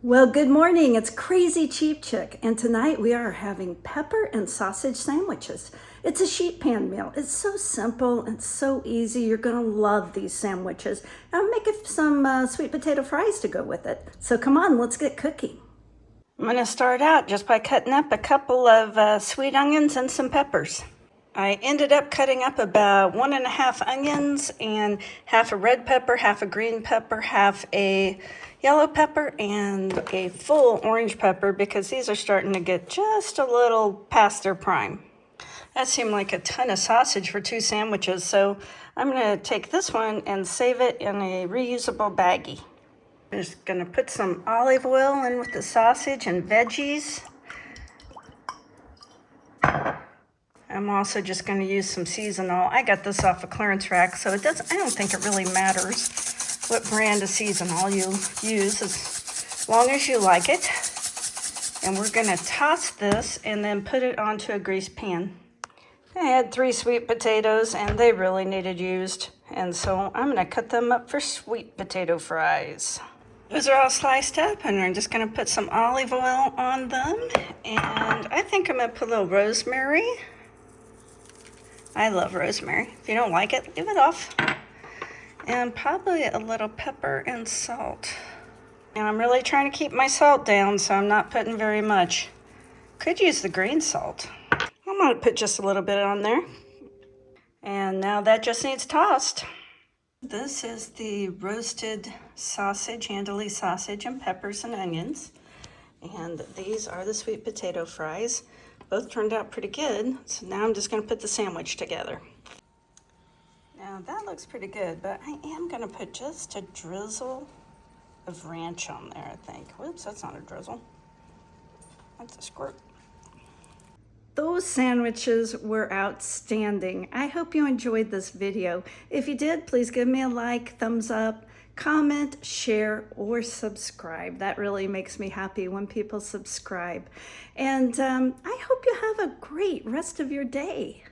Well, good morning. It's Crazy Cheap Chick, and tonight we are having pepper and sausage sandwiches. It's a sheet pan meal. It's so simple and so easy. You're going to love these sandwiches. I'm making some sweet potato fries to go with it. So come on, let's get cooking. I'm going to start out just by cutting up a couple of sweet onions and some peppers. I ended up cutting up about 1.5 onions and half a red pepper, half a green pepper, half a yellow pepper, and a full orange pepper because these are starting to get just a little past their prime. That seemed like a ton of sausage for 2 sandwiches, so I'm going to take this one and save it in a reusable baggie. I'm just going to put some olive oil in with the sausage and veggies. I'm also just going to use some seasonal. I got this off a clearance rack, so I don't think it really matters what brand of seasonal you use as long as you like it. And we're going to toss this and then put it onto a greased pan. I had 3 sweet potatoes and they really needed used, and so I'm going to cut them up for sweet potato fries. Those are all sliced up, and I'm just going to put some olive oil on them, and I think I'm going to put a little rosemary. I love rosemary. If you don't like it, leave it off. And probably a little pepper and salt. And I'm really trying to keep my salt down, so I'm not putting very much. Could use the green salt. I'm going to put just a little bit on there. And now that just needs tossed. This is the roasted sausage, Andalou sausage, and peppers and onions. And these are the sweet potato fries. Both turned out pretty good, so now I'm just going to put the sandwich together. Now that looks pretty good, but I am going to put just a drizzle of ranch on there, I think. Whoops, that's not a drizzle. That's a squirt. Those sandwiches were outstanding. I hope you enjoyed this video. If you did, please give me a like, thumbs up, comment, share, or subscribe. That really makes me happy when people subscribe. And I hope you have a great rest of your day.